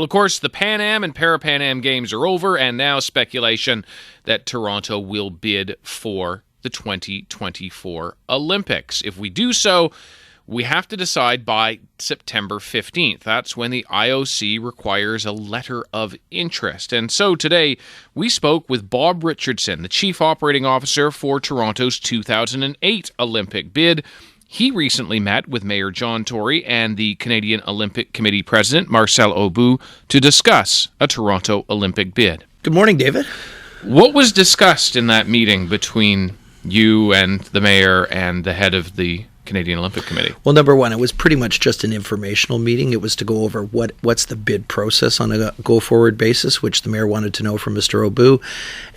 Of course, the Pan Am and Para-Pan Am games are over, and now speculation that Toronto will bid for the 2024 Olympics. If we do so, we have to decide by September 15th. That's when the IOC requires a letter of interest. And so today, we spoke with Bob Richardson, the Chief Operating Officer for Toronto's 2008 Olympic bid. He recently met with Mayor John Tory and the Canadian Olympic Committee President Marcel Aubu to discuss a Toronto Olympic bid. Good morning, David. What was discussed in that meeting between you and the mayor and the head of the Canadian Olympic Committee? Well, number one, it was pretty much just an informational meeting. It was to go over what's the bid process on a go-forward basis, which the mayor wanted to know from Mr. Aubu.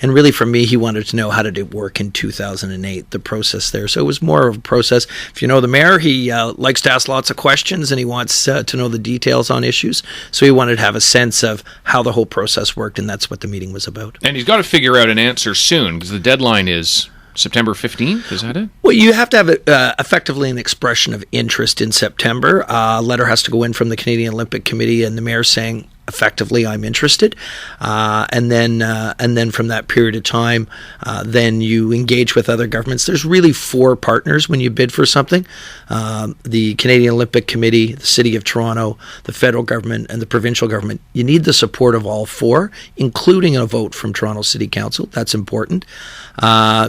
And really, for me, he wanted to know how did it work in 2008, the process there. So it was more of a process. If you know the mayor, he likes to ask lots of questions, and he wants to know the details on issues. So he wanted to have a sense of how the whole process worked, and that's what the meeting was about. And he's got to figure out an answer soon, because the deadline is September 15th, is that it? Well, you have to have effectively an expression of interest in September. A letter has to go in from the Canadian Olympic Committee and the mayor saying, effectively, I'm interested. And then from that period of time, then you engage with other governments. There's really four partners when you bid for something. The Canadian Olympic Committee, the City of Toronto, the federal government, and the provincial government. You need the support of all four, including a vote from Toronto City Council. That's important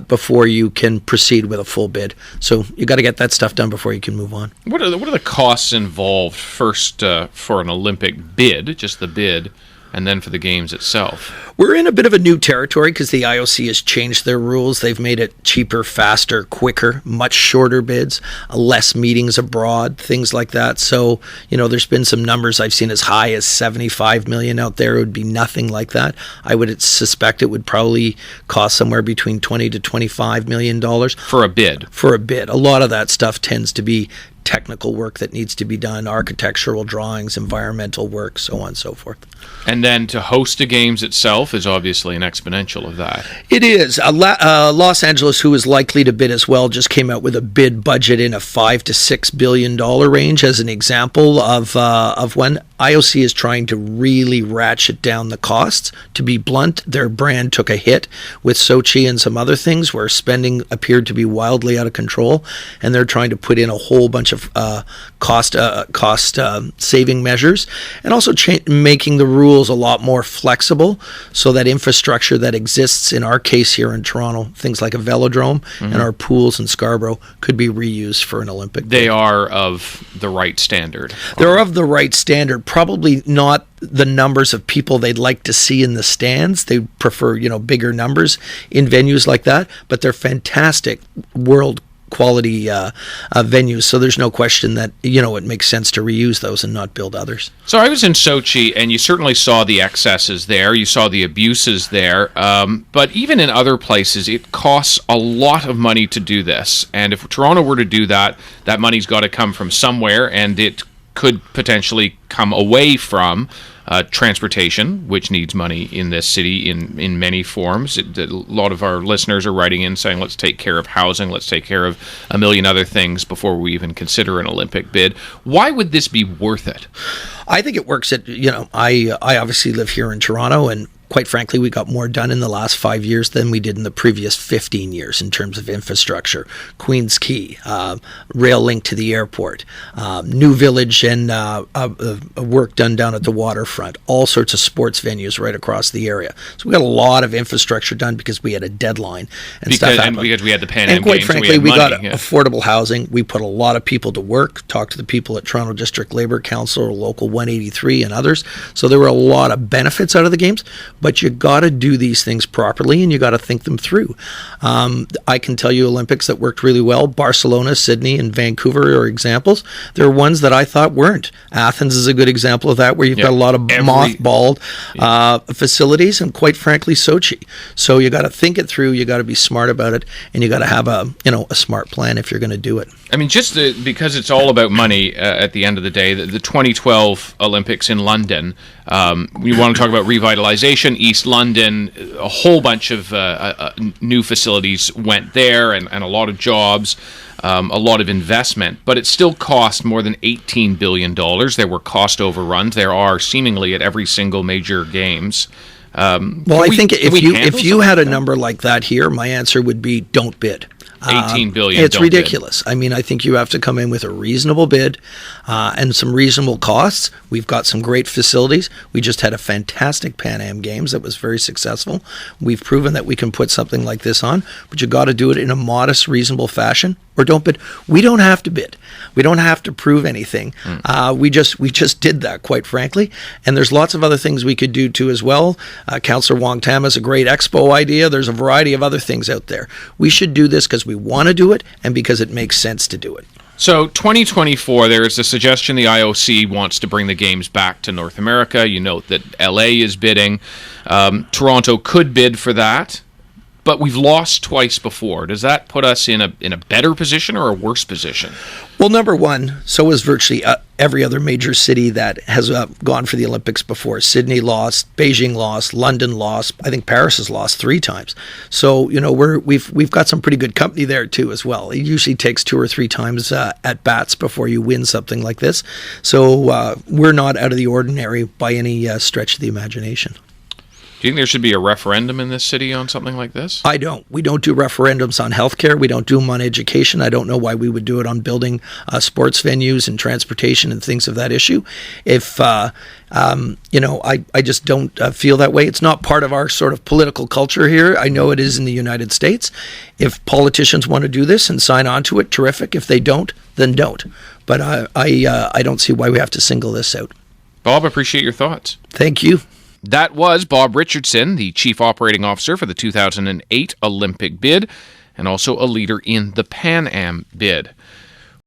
before you can proceed with a full bid. So you got to get that stuff done before you can move on. What are the costs involved first for an Olympic bid, just the bid, and then for the games itself? We're in a bit of a new territory because the IOC has changed their rules. They've made it cheaper, faster, quicker, much shorter bids, less meetings abroad, things like that. So, there's been some numbers I've seen as high as $75 million out there. It would be nothing like that. I would suspect it would probably cost somewhere between $20 to $25 million. For a bid? For a bid. A lot of that stuff tends to be technical work that needs to be done, architectural drawings, environmental work, so on and so forth. And then to host the games itself is obviously an exponential of that. It is. Los Angeles, who is likely to bid as well, just came out with a bid budget in a $5 to $6 billion range as an example of when IOC is trying to really ratchet down the costs. To be blunt, their brand took a hit with Sochi and some other things where spending appeared to be wildly out of control, and they're trying to put in a whole bunch of cost saving measures, and also making the rules a lot more flexible so that infrastructure that exists in our case here in Toronto, things like a velodrome and our pools in Scarborough, could be reused for an Olympic. They are of the right standard. They're of the right standard. Probably not the numbers of people they'd like to see in the stands. They prefer, bigger numbers in venues like that, but they're fantastic world quality venues, so there's no question that it makes sense to reuse those and not build others. So I was in Sochi, and you certainly saw the excesses there, you saw the abuses there, but even in other places it costs a lot of money to do this, and if Toronto were to do that, that money's got to come from somewhere, and it could potentially come away from transportation, which needs money in this city in many forms. A lot of our listeners are writing in saying, let's take care of housing, let's take care of a million other things before we even consider an Olympic bid. Why would this be worth it? I think it works at, I obviously live here in Toronto, and quite frankly, we got more done in the last 5 years than we did in the previous 15 years in terms of infrastructure. Queens Quay, rail link to the airport, new village, and work done down at the waterfront, all sorts of sports venues right across the area. So we got a lot of infrastructure done because we had a deadline and stuff happened. And because we had the Pan Am and quite games, frankly, we got money, affordable housing. We put a lot of people to work, talked to the people at Toronto District Labour Council, Local 183, and others. So there were a lot of benefits out of the games. But you got to do these things properly, and you got to think them through. I can tell you Olympics that worked really well. Barcelona, Sydney, and Vancouver are examples. There are ones that I thought weren't. Athens is a good example of that, where you've got a lot of mothballed facilities, and quite frankly, Sochi. So you got to think it through. You got to be smart about it, and you got to have a smart plan if you're going to do it. I mean, just because it's all about money at the end of the day. The 2012 Olympics in London. We want to talk about revitalization. East London, a whole bunch of new facilities went there, and a lot of jobs. a lot of investment, but it still cost more than $18 billion. There were cost overruns. There are seemingly at every single major games. Well, I think if you had a number like that here, my answer would be don't bid. 18 billion. It's ridiculous. I mean, I think you have to come in with a reasonable bid and some reasonable costs. We've got some great facilities. We just had a fantastic Pan Am Games that was very successful. We've proven that we can put something like this on, but you got to do it in a modest, reasonable fashion, or don't bid. We don't have to bid. We don't have to prove anything. We just did that, quite frankly. And there's lots of other things we could do too as well. Councillor Wong Tam has a great Expo idea. There's a variety of other things out there. We should do this because we want to do it and because it makes sense to do it. So 2024, there is a suggestion the IOC wants to bring the games back to North America. You note that LA is bidding. Toronto could bid for that, but we've lost twice before. Does that put us in a better position or a worse position? Well, number one, so is virtually every other major city that has gone for the Olympics before. Sydney lost, Beijing lost, London lost. I think Paris has lost 3 times. So we've got some pretty good company there too as well. It usually takes 2 or 3 times at bats before you win something like this. So we're not out of the ordinary by any stretch of the imagination. Do you think there should be a referendum in this city on something like this? I don't. We don't do referendums on healthcare. We don't do them on education. I don't know why we would do it on building sports venues and transportation and things of that issue. If, I just don't feel that way. It's not part of our sort of political culture here. I know it is in the United States. If politicians want to do this and sign on to it, terrific. If they don't, then don't. But I don't see why we have to single this out. Bob, appreciate your thoughts. Thank you. That was Bob Richardson, the Chief Operating Officer for the 2008 Olympic bid, and also a leader in the Pan Am bid.